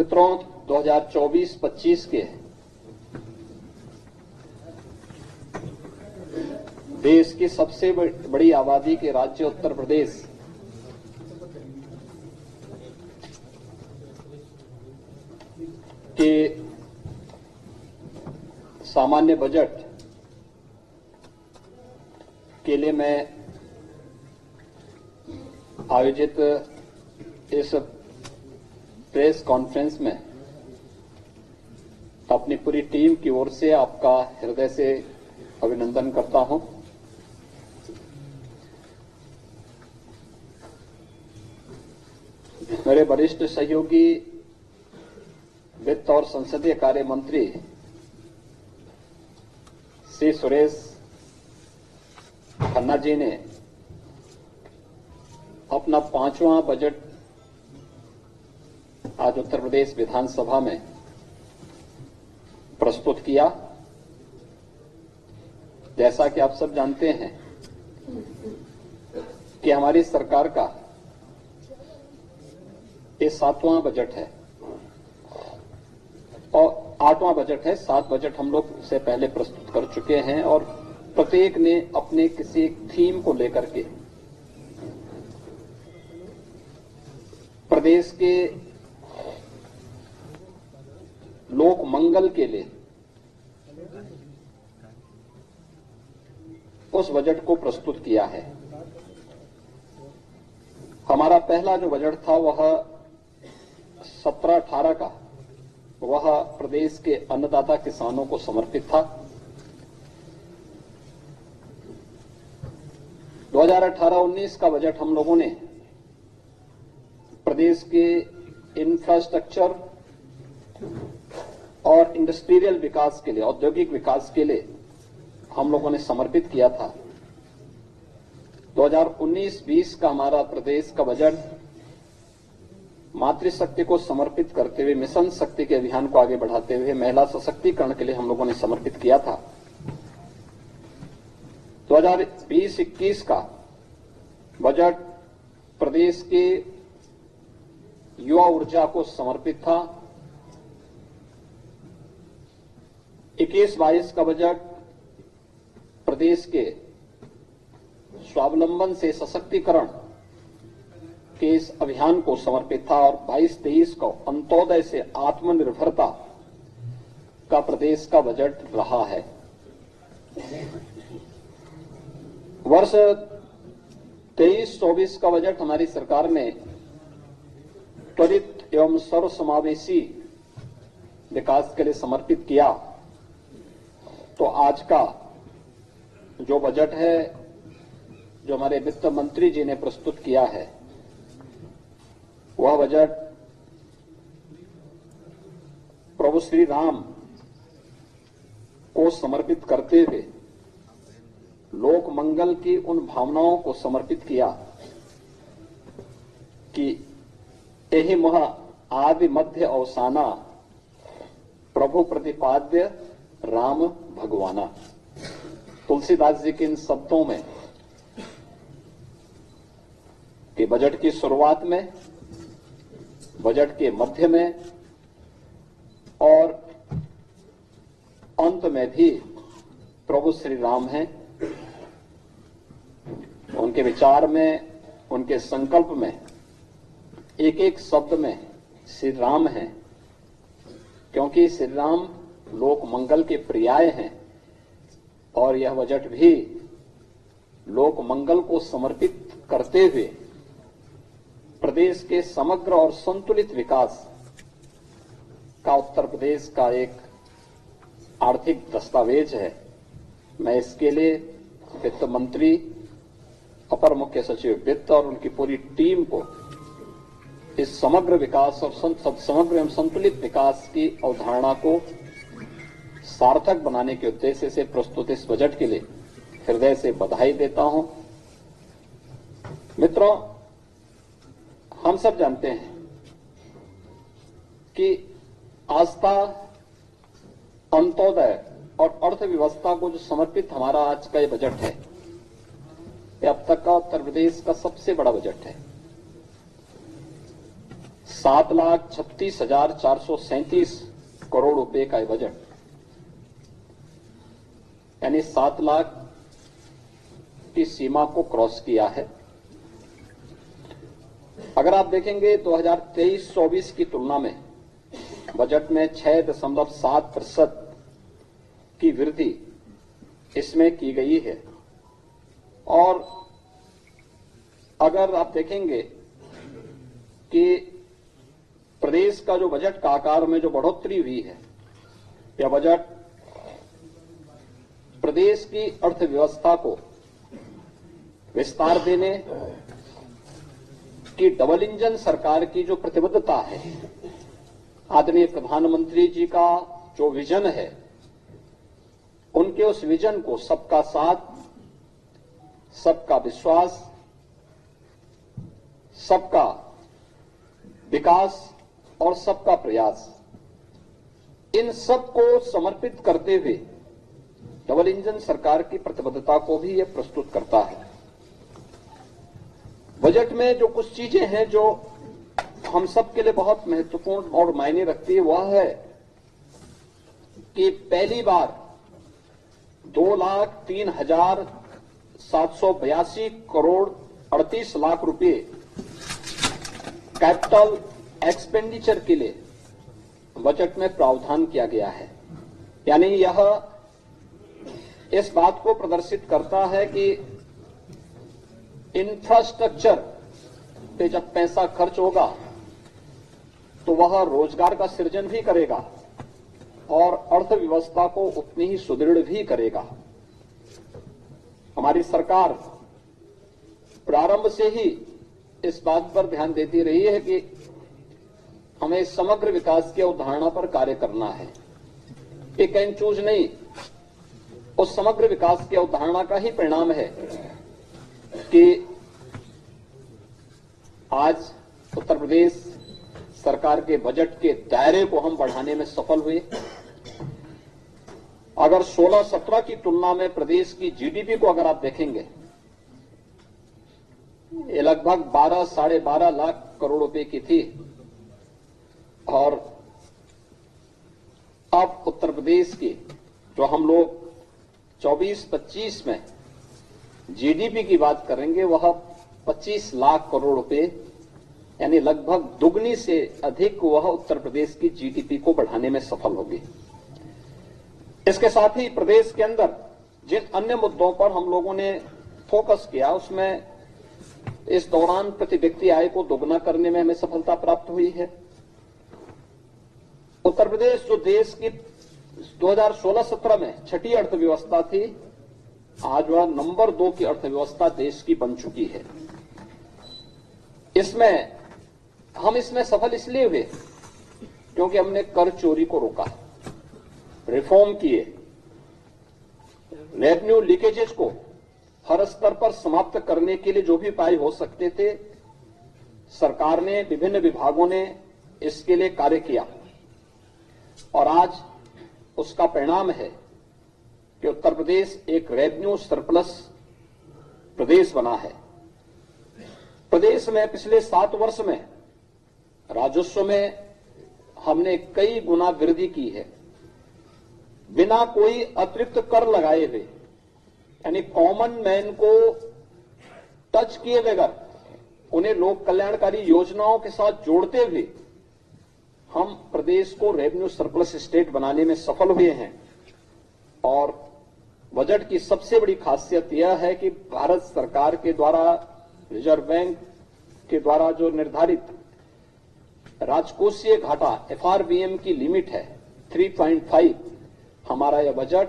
मित्रों, 2024-25 के देश की सबसे बड़ी आबादी के राज्य उत्तर प्रदेश के सामान्य बजट के लिए मैं आयोजित इस प्रेस कॉन्फ्रेंस में अपनी पूरी टीम की ओर से आपका हृदय से अभिनंदन करता हूं। मेरे वरिष्ठ सहयोगी वित्त और संसदीय कार्य मंत्री श्री सुरेश खन्ना जी ने अपना 5वां बजट आज उत्तर प्रदेश विधानसभा में प्रस्तुत किया। जैसा कि आप सब जानते हैं कि हमारी सरकार का ये 7वां बजट है और 8वां बजट है। 7 बजट हम लोग से पहले प्रस्तुत कर चुके हैं और प्रत्येक ने अपने किसी एक थीम को लेकर के प्रदेश के लोक मंगल के लिए उस बजट को प्रस्तुत किया है। हमारा पहला जो बजट था वह 17-18 का, वह प्रदेश के अन्नदाता किसानों को समर्पित था। 2018-19 का बजट हम लोगों ने प्रदेश के इंफ्रास्ट्रक्चर और इंडस्ट्रियल विकास के लिए, औद्योगिक विकास के लिए हम लोगों ने समर्पित किया था। 2019-20 का हमारा प्रदेश का बजट मातृशक्ति को समर्पित करते हुए, मिशन शक्ति के अभियान को आगे बढ़ाते हुए महिला सशक्तिकरण के लिए हम लोगों ने समर्पित किया था। 2020-21 का बजट प्रदेश के युवा ऊर्जा को समर्पित था। 21-22 का बजट प्रदेश के स्वावलंबन से सशक्तिकरण के इस अभियान को समर्पित था और 22-23 को अंत्योदय से आत्मनिर्भरता का प्रदेश का बजट रहा है। वर्ष 23-24 का बजट हमारी सरकार ने त्वरित एवं सर्वसमावेशी विकास के लिए समर्पित किया। तो आज का जो बजट है, जो हमारे वित्त मंत्री जी ने प्रस्तुत किया है, वह बजट प्रभु श्री राम को समर्पित करते हुए लोक मंगल की उन भावनाओं को समर्पित किया कि यही मह आदि मध्य अवसाना प्रभु प्रतिपाद्य राम भगवाना। तुलसीदास जी के इन शब्दों में कि बजट की शुरुआत में, बजट के मध्य में और अंत में भी प्रभु श्री राम हैं। उनके विचार में, उनके संकल्प में एक एक शब्द में श्री राम हैं, क्योंकि श्री राम लोक मंगल के पर्याय हैं और यह बजट भी लोक मंगल को समर्पित करते हुए प्रदेश के समग्र और संतुलित विकास का उत्तर प्रदेश का एक आर्थिक दस्तावेज है। मैं इसके लिए वित्त मंत्री, अपर मुख्य सचिव वित्त और उनकी पूरी टीम को इस समग्र विकास और समग्र एवं संतुलित विकास की अवधारणा को सार्थक बनाने के उद्देश्य से प्रस्तुत इस बजट के लिए हृदय से बधाई देता हूं। मित्रों, हम सब जानते हैं कि आस्था, अंत्योदय और अर्थव्यवस्था को जो समर्पित हमारा आज का ये बजट है, ये अब तक का उत्तर प्रदेश का सबसे बड़ा बजट है। 7,36,437 करोड़ रुपए का बजट, यानी 7 लाख की सीमा को क्रॉस किया है। अगर आप देखेंगे 2023-24 की तुलना में बजट में 6.7% की वृद्धि इसमें की गई है। और अगर आप देखेंगे कि प्रदेश का जो बजट का आकार में जो बढ़ोतरी हुई है, यह बजट प्रदेश की अर्थव्यवस्था को विस्तार देने की डबल इंजन सरकार की जो प्रतिबद्धता है, आदरणीय प्रधानमंत्री जी का जो विजन है, उनके उस विजन को सबका साथ, सबका विश्वास, सबका विकास और सबका प्रयास, इन सब को समर्पित करते हुए डबल इंजन सरकार की प्रतिबद्धता को भी यह प्रस्तुत करता है। बजट में जो कुछ चीजें हैं जो हम सब के लिए बहुत महत्वपूर्ण और मायने रखती है, वह है कि पहली बार 2,03,782 करोड़ 38 लाख रुपए कैपिटल एक्सपेंडिचर के लिए बजट में प्रावधान किया गया है। यानी यह इस बात को प्रदर्शित करता है कि इंफ्रास्ट्रक्चर पे जब पैसा खर्च होगा तो वह रोजगार का सृजन भी करेगा और अर्थव्यवस्था को उतनी ही सुदृढ़ भी करेगा। हमारी सरकार प्रारंभ से ही इस बात पर ध्यान देती रही है कि हमें समग्र विकास की अवधारणा पर कार्य करना है। पिक एंड चूज नहीं, उस समग्र विकास की अवधारणा का ही परिणाम है कि आज उत्तर प्रदेश सरकार के बजट के दायरे को हम बढ़ाने में सफल हुए। अगर 16-17 की तुलना में प्रदेश की जीडीपी को अगर आप देखेंगे, ये लगभग 12-12.5 लाख करोड़ रुपए की थी और अब उत्तर प्रदेश की जो हम लोग 24-25 में जीडीपी की बात करेंगे, वह 25 लाख करोड़ रुपए, यानी लगभग दुगनी से अधिक वह उत्तर प्रदेश की जीडीपी को बढ़ाने में सफल होगी। इसके साथ ही प्रदेश के अंदर जिन अन्य मुद्दों पर हम लोगों ने फोकस किया, उसमें इस दौरान प्रति व्यक्ति आय को दोगुना करने में हमें सफलता प्राप्त हुई है। उत्तर प्रदेश जो देश की 2016-17 में छठी अर्थव्यवस्था थी, आज वह नंबर 2 की अर्थव्यवस्था देश की बन चुकी है। हम इसमें सफल इसलिए हुए क्योंकि हमने कर चोरी को रोका, रिफॉर्म किए, रेवेन्यू लीकेजेस को हर स्तर पर समाप्त करने के लिए जो भी उपाय हो सकते थे, सरकार ने, विभिन्न विभागों ने इसके लिए कार्य किया और आज उसका परिणाम है कि उत्तर प्रदेश एक रेवेन्यू सरप्लस प्रदेश बना है। प्रदेश में पिछले 7 वर्ष में राजस्व में हमने कई गुना वृद्धि की है, बिना कोई अतिरिक्त कर लगाए हुए, यानी कॉमन मैन को टच किए बगैर, उन्हें लोक कल्याणकारी योजनाओं के साथ जोड़ते हुए हम प्रदेश को रेवेन्यू सरप्लस स्टेट बनाने में सफल हुए हैं। और बजट की सबसे बड़ी खासियत यह है कि भारत सरकार के द्वारा, रिजर्व बैंक के द्वारा जो निर्धारित राजकोषीय घाटा FRBM की लिमिट है 3.5, हमारा यह बजट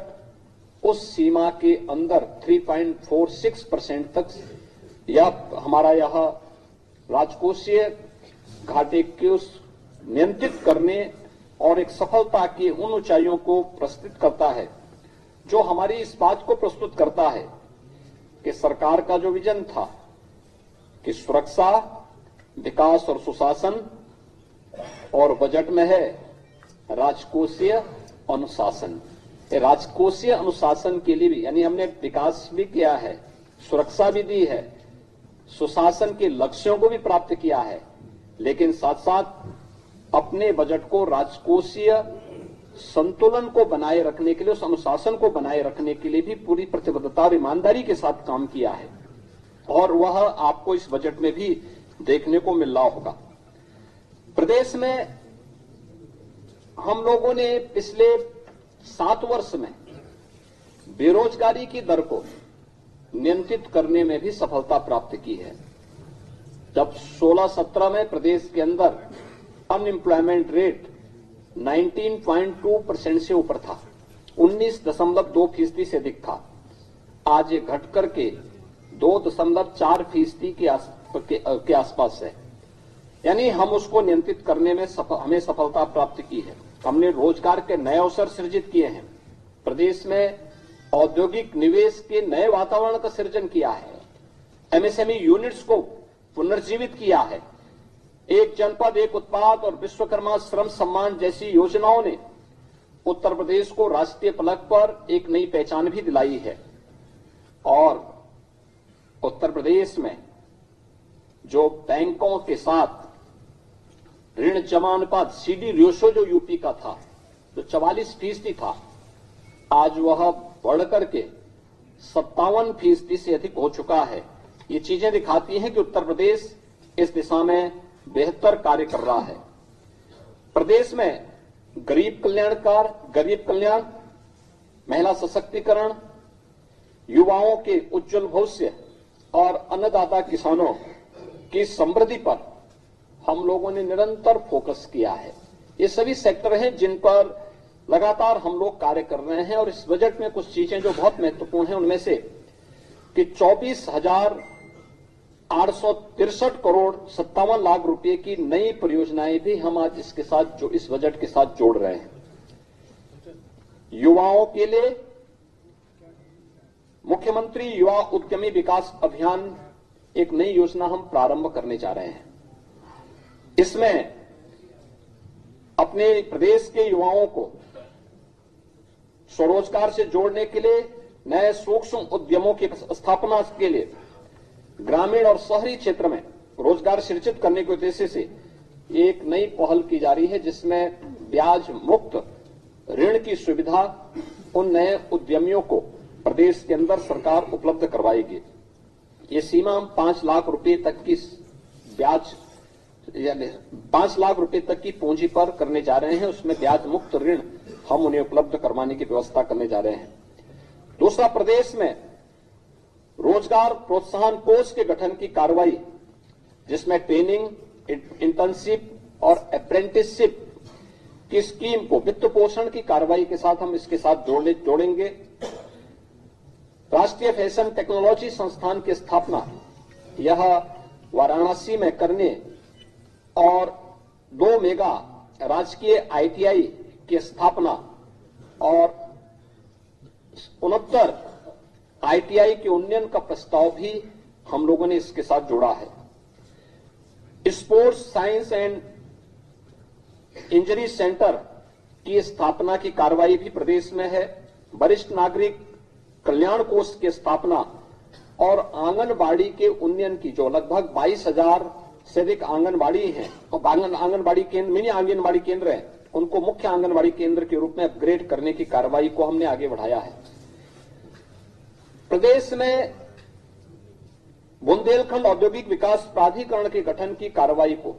उस सीमा के अंदर 3.46% तक, या हमारा यह राजकोषीय घाटे को नियंत्रित करने और एक सफलता की उन ऊंचाइयों को प्रस्तुत करता है, जो हमारी इस बात को प्रस्तुत करता है कि सरकार का जो विजन था कि सुरक्षा, विकास और सुशासन, और बजट में है राजकोषीय अनुशासन। राजकोषीय अनुशासन के लिए भी, यानी हमने विकास भी किया है, सुरक्षा भी दी है, सुशासन के लक्ष्यों को भी प्राप्त किया है, लेकिन साथ साथ अपने बजट को राजकोषीय संतुलन को बनाए रखने के लिए, उस अनुशासन को बनाए रखने के लिए भी पूरी प्रतिबद्धता और ईमानदारी के साथ काम किया है, और वह आपको इस बजट में भी देखने को मिल रहा होगा। प्रदेश में हम लोगों ने पिछले 7 वर्ष में बेरोजगारी की दर को नियंत्रित करने में भी सफलता प्राप्त की है। जब 16-17 में प्रदेश के अंदर अनएम्प्लॉयमेंट रेट 19.2% से ऊपर था, 19.2% से अधिक था। आज ये घट करके 2.4% के आसपास है। यानी हम उसको नियंत्रित करने में हमें सफलता प्राप्त की है। हमने रोजगार के नए अवसर सृजित किए हैं। प्रदेश में औद्योगिक निवेश के नए वातावरण का सृजन किया है। एमएसएमई यूनिट्स को पुनर्जीवित किया है। एक जनपद एक उत्पाद और विश्वकर्मा श्रम सम्मान जैसी योजनाओं ने उत्तर प्रदेश को राष्ट्रीय फलक पर एक नई पहचान भी दिलाई है। और उत्तर प्रदेश में जो बैंकों के साथ ऋण जमा अनुपात सीडी रेशो जो यूपी का था, जो 44% था, आज वह बढ़कर के 57% से अधिक हो चुका है। ये चीजें दिखाती हैं कि उत्तर प्रदेश इस दिशा में बेहतर कार्य कर रहा है। प्रदेश में गरीब कल्याण, महिला सशक्तिकरण, युवाओं के उज्जवल भविष्य और अन्नदाता किसानों की समृद्धि पर हम लोगों ने निरंतर फोकस किया है। ये सभी सेक्टर हैं जिन पर लगातार हम लोग कार्य कर रहे हैं। और इस बजट में कुछ चीजें जो बहुत महत्वपूर्ण हैं उनमें से कि 24,863 करोड़ 57 लाख रुपए की नई परियोजनाएं भी हम आज इसके साथ इस बजट के साथ जोड़ रहे हैं। युवाओं के लिए मुख्यमंत्री युवा उद्यमी विकास अभियान एक नई योजना हम प्रारंभ करने जा रहे हैं। इसमें अपने प्रदेश के युवाओं को स्वरोजगार से जोड़ने के लिए, नए सूक्ष्म उद्यमों की स्थापना के लिए, ग्रामीण और शहरी क्षेत्र में रोजगार सृजित करने के उद्देश्य से एक नई पहल की जा रही है, जिसमें ब्याज मुक्त ऋण की सुविधा उन नए उद्यमियों को प्रदेश के अंदर सरकार उपलब्ध करवाएगी। ये सीमा हम 5 लाख रुपए तक की ब्याज, यानी 5 लाख रुपए तक की पूंजी पर करने जा रहे हैं। उसमें ब्याज मुक्त ऋण हम उन्हें उपलब्ध करवाने की व्यवस्था करने जा रहे हैं। दूसरा, प्रदेश में रोजगार प्रोत्साहन कोष के गठन की कार्रवाई, जिसमें ट्रेनिंग, इंटर्नशिप और अप्रेंटिसशिप की स्कीम को वित्त पोषण की कार्रवाई के साथ हम इसके साथ जोड़ेंगे। राष्ट्रीय फैशन टेक्नोलॉजी संस्थान की स्थापना यह वाराणसी में करने और 2 मेगा राजकीय आईटीआई की स्थापना और 69 आईटीआई के उन्नयन का प्रस्ताव भी हम लोगों ने इसके साथ जोड़ा है। Sports science and injury centre की स्थापना की कार्रवाई भी प्रदेश में है। वरिष्ठ नागरिक कल्याण कोष की स्थापना और आंगनबाड़ी के उन्नयन की, जो लगभग 22,000 से अधिक आंगनबाड़ी हैं और आंगनबाड़ी केंद्र, मिनी आंगनबाड़ी केंद्र हैं, उनको मुख्य आंगनबाड़ी केंद्र के रूप में अपग्रेड करने की कार्रवाई को हमने आगे बढ़ाया है। प्रदेश में बुंदेलखंड औद्योगिक विकास प्राधिकरण के गठन की कार्रवाई को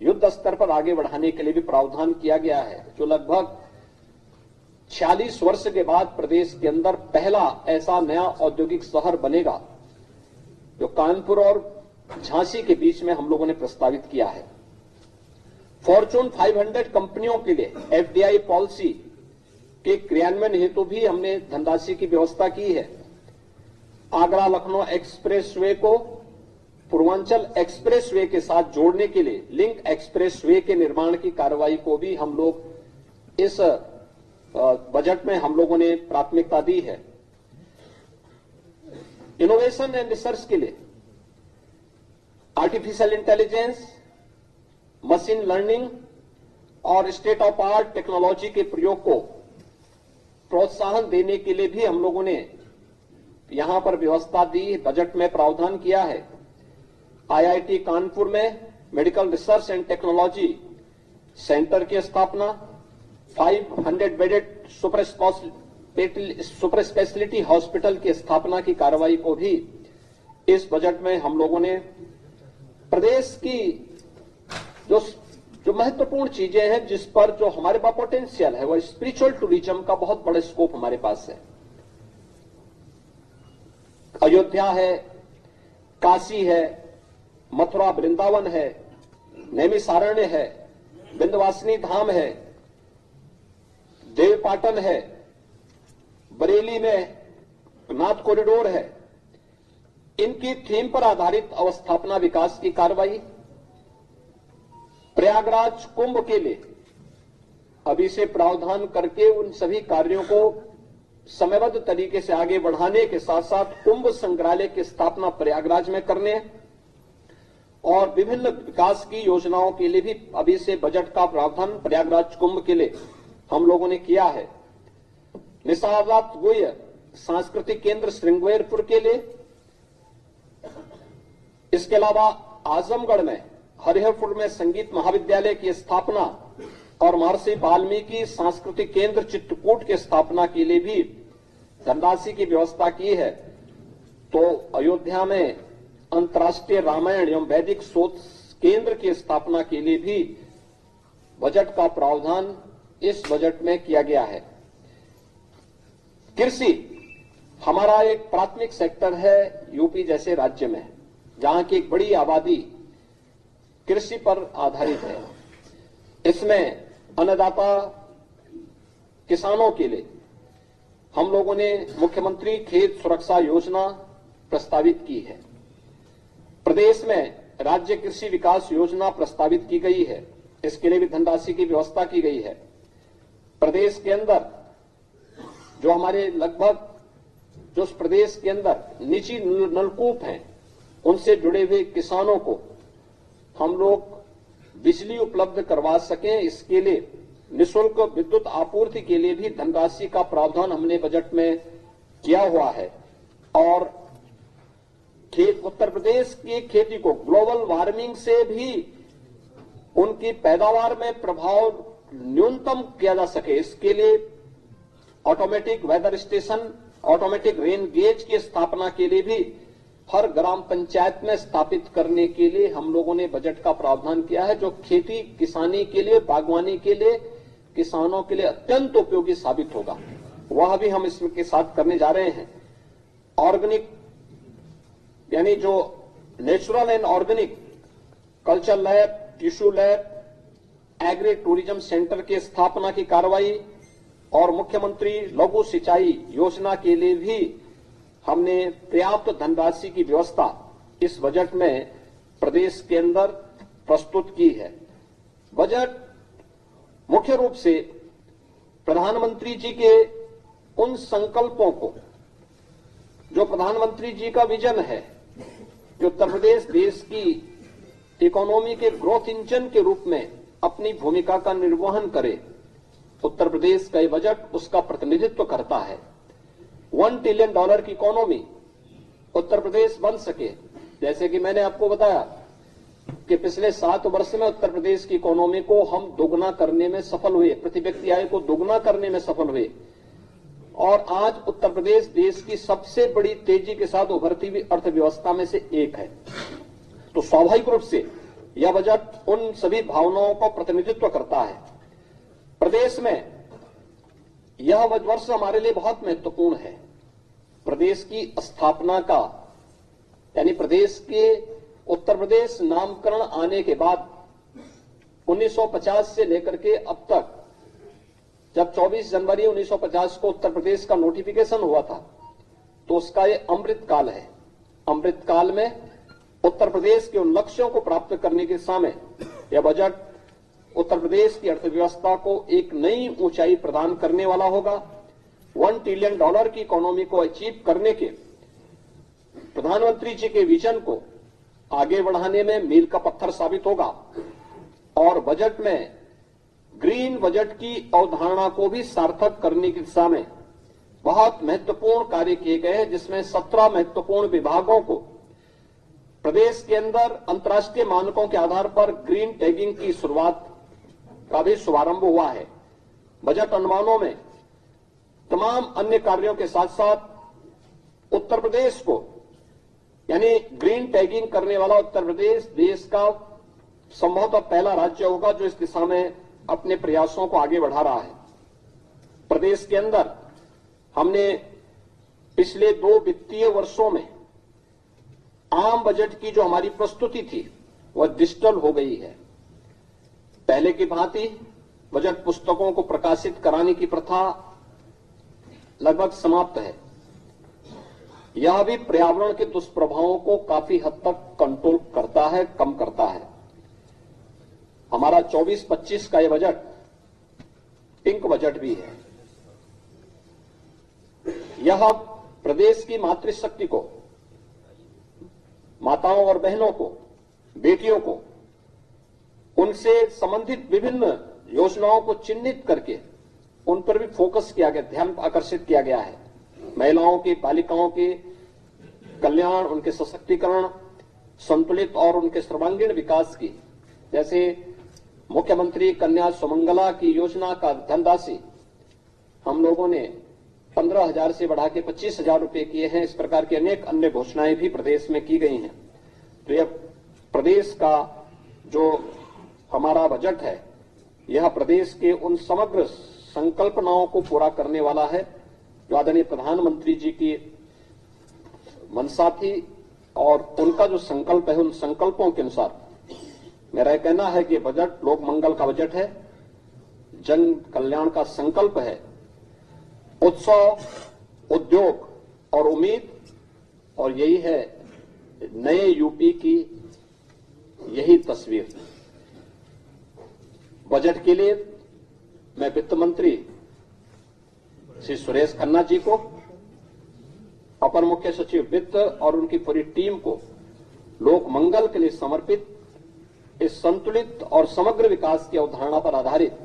युद्ध स्तर पर आगे बढ़ाने के लिए भी प्रावधान किया गया है, जो लगभग 46 वर्ष के बाद प्रदेश के अंदर पहला ऐसा नया औद्योगिक शहर बनेगा, जो कानपुर और झांसी के बीच में हम लोगों ने प्रस्तावित किया है। फॉर्चून 500 कंपनियों के लिए एफडीआई पॉलिसी के क्रियान्वयन हेतु भी हमने धनराशि की व्यवस्था की है। आगरा लखनऊ एक्सप्रेसवे को पूर्वांचल एक्सप्रेसवे के साथ जोड़ने के लिए लिंक एक्सप्रेसवे के निर्माण की कार्रवाई को भी हम लोग इस बजट में हम लोगों ने प्राथमिकता दी है। इनोवेशन एंड रिसर्च के लिए आर्टिफिशियल इंटेलिजेंस, मशीन लर्निंग और स्टेट ऑफ आर्ट टेक्नोलॉजी के प्रयोग को प्रोत्साहन देने के लिए भी हम लोगों ने यहां पर व्यवस्था दी, बजट में प्रावधान किया है। आईआईटी कानपुर में medical research and technology centre की स्थापना, 500 बेडेड सुपर स्पेशलिटी हॉस्पिटल की स्थापना की कार्रवाई को भी इस बजट में हम लोगों ने प्रदेश की जो महत्वपूर्ण चीजें हैं, जिस पर जो हमारे पास पोटेंशियल है, वो स्पिरिचुअल टूरिज्म का बहुत बड़ा स्कोप हमारे पास है। अयोध्या है, काशी है, मथुरा वृंदावन है, नैमिषारण्य है, विंध्यवासिनी धाम है, देवपाटन है, बरेली में नाथ कॉरिडोर है। इनकी थीम पर आधारित अवस्थापना विकास की कार्रवाई, प्रयागराज कुंभ के लिए अभी से प्रावधान करके उन सभी कार्यों को समयबद्ध तरीके से आगे बढ़ाने के साथ साथ कुंभ संग्रहालय की स्थापना प्रयागराज में करने और विभिन्न विकास की योजनाओं के लिए भी अभी से बजट का प्रावधान प्रयागराज कुंभ के लिए हम लोगों ने किया है। निशावत गुह्य सांस्कृतिक केंद्र श्रृंगेरपुर के लिए, इसके अलावा आजमगढ़ में हरिहरपुर में संगीत महाविद्यालय की स्थापना और महर्षि वाल्मीकि सांस्कृतिक केंद्र चित्रकूट की स्थापना के लिए भी धनराशि की व्यवस्था की है। तो अयोध्या में अंतर्राष्ट्रीय रामायण एवं वैदिक शोध केंद्र की स्थापना के लिए भी बजट का प्रावधान इस बजट में किया गया है। कृषि हमारा एक प्राथमिक सेक्टर है यूपी जैसे राज्य में, जहां की एक बड़ी आबादी कृषि पर आधारित है। इसमें अन्नदाता किसानों के लिए हम लोगों ने मुख्यमंत्री खेत सुरक्षा योजना प्रस्तावित की है। प्रदेश में राज्य कृषि विकास योजना प्रस्तावित की गई है, इसके लिए भी धनराशि की व्यवस्था की गई है। प्रदेश के अंदर जो हमारे लगभग जो प्रदेश के अंदर निजी नलकूप हैं, उनसे जुड़े हुए किसानों को हम लोग बिजली उपलब्ध करवा सकें, इसके लिए निःशुल्क विद्युत आपूर्ति के लिए भी धनराशि का प्रावधान हमने बजट में किया हुआ है। और उत्तर प्रदेश की खेती को ग्लोबल वार्मिंग से भी उनकी पैदावार में प्रभाव न्यूनतम किया जा सके, इसके लिए automatic weather station, automatic rain gauge की स्थापना के लिए भी हर ग्राम पंचायत में स्थापित करने के लिए हम लोगों ने बजट का प्रावधान किया है, जो खेती किसानी के लिए, बागवानी के लिए, किसानों के लिए अत्यंत उपयोगी साबित होगा। वह भी हम इसके साथ करने जा रहे हैं। ऑर्गेनिक यानी जो natural and organic culture lab, tissue lab, agri tourism centre की स्थापना की कार्रवाई और मुख्यमंत्री लघु सिंचाई योजना के लिए भी हमने पर्याप्त धनराशि की व्यवस्था इस बजट में प्रदेश के अंदर प्रस्तुत की है। बजट मुख्य रूप से प्रधानमंत्री जी के उन संकल्पों को, जो प्रधानमंत्री जी का विजन है कि उत्तर प्रदेश देश की इकोनॉमी के ग्रोथ इंजन के रूप में अपनी भूमिका का निर्वहन करे, उत्तर प्रदेश का ये बजट उसका प्रतिनिधित्व करता है। $1 ट्रिलियन की इकोनॉमी उत्तर प्रदेश बन सके, जैसे कि मैंने आपको बताया कि पिछले 7 वर्ष में उत्तर प्रदेश की इकोनॉमी को हम दोगुना करने में सफल हुए, प्रति व्यक्ति आय को दोगुना करने में सफल हुए और आज उत्तर प्रदेश देश की सबसे बड़ी तेजी के साथ उभरती हुई अर्थव्यवस्था में से एक है। तो स्वाभाविक रूप से यह बजट उन सभी भावनाओं का प्रतिनिधित्व करता है। प्रदेश में यह वर्ष हमारे लिए बहुत महत्वपूर्ण है। प्रदेश की स्थापना का यानी प्रदेश के उत्तर प्रदेश नामकरण आने के बाद 1950 से लेकर के अब तक, जब 24 जनवरी 1950 को उत्तर प्रदेश का नोटिफिकेशन हुआ था, तो उसका ये अमृत काल है। अमृत काल में उत्तर प्रदेश के उन लक्ष्यों को प्राप्त करने के समय यह बजट उत्तर प्रदेश की अर्थव्यवस्था को एक नई ऊंचाई प्रदान करने वाला होगा। $1 ट्रिलियन की इकोनॉमी को अचीव करने के प्रधानमंत्री जी के विजन को आगे बढ़ाने में मील का पत्थर साबित होगा। और बजट में ग्रीन बजट की अवधारणा को भी सार्थक करने की दिशा में बहुत महत्वपूर्ण कार्य किए गए हैं, जिसमें 17 महत्वपूर्ण विभागों को प्रदेश के अंदर अंतर्राष्ट्रीय मानकों के आधार पर ग्रीन टैगिंग की शुरुआत का भी शुभारंभ हुआ है। बजट अनुमानों में तमाम अन्य कार्यों के साथ साथ उत्तर प्रदेश को, यानी ग्रीन टैगिंग करने वाला उत्तर प्रदेश देश का संभवतः पहला राज्य होगा जो इस दिशा में अपने प्रयासों को आगे बढ़ा रहा है। प्रदेश के अंदर हमने पिछले 2 वित्तीय वर्षों में आम बजट की जो हमारी प्रस्तुति थी वह डिजिटल हो गई है। पहले की भांति बजट पुस्तकों को प्रकाशित कराने की प्रथा लगभग समाप्त है। यह भी पर्यावरण के दुष्प्रभावों को काफी हद तक कंट्रोल करता है, कम करता है। हमारा 24-25 का यह बजट पिंक बजट भी है। यह प्रदेश की मातृशक्ति को, माताओं और बहनों को, बेटियों को, उनसे संबंधित विभिन्न योजनाओं को चिन्हित करके उन पर भी फोकस किया गया, ध्यान आकर्षित किया गया है। महिलाओं की, बालिकाओं के कल्याण, उनके सशक्तिकरण, संतुलित और उनके सर्वांगीण विकास की, जैसे मुख्यमंत्री कन्या सुमंगला की योजना का धनराशि हम लोगों ने 15,000 से बढ़ा के 25,000 रुपए किए हैं। इस प्रकार की अनेक अन्य घोषणाएं भी प्रदेश में की गई हैं। तो यह प्रदेश का जो हमारा बजट है, यह प्रदेश के उन समग्र संकल्पनाओं को पूरा करने वाला है जो आदरणीय प्रधानमंत्री जी की मंशा थी और उनका जो संकल्प है, उन संकल्पों के अनुसार मेरा कहना है कि बजट लोक मंगल का बजट है, जन कल्याण का संकल्प है, उत्सव, उद्योग और उम्मीद, और यही है नए यूपी की यही तस्वीर। बजट के लिए मैं वित्त मंत्री श्री सुरेश खन्ना जी को, अपर मुख्य सचिव वित्त और उनकी पूरी टीम को लोक मंगल के लिए समर्पित इस संतुलित और समग्र विकास की अवधारणा पर आधारित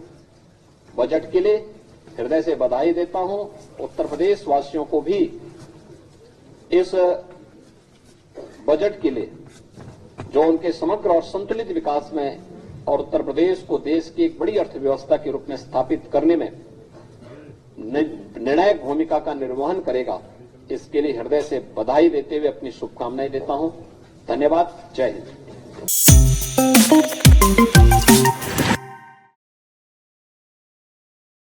बजट के लिए हृदय से बधाई देता हूं। उत्तर प्रदेश वासियों को भी इस बजट के लिए जो उनके समग्र और संतुलित विकास में और उत्तर प्रदेश को देश की एक बड़ी अर्थव्यवस्था के रूप में स्थापित करने में निर्णायक भूमिका का निर्वहन करेगा, इसके लिए हृदय से बधाई देते हुए अपनी शुभकामनाएं देता हूं। धन्यवाद। जय हिंद।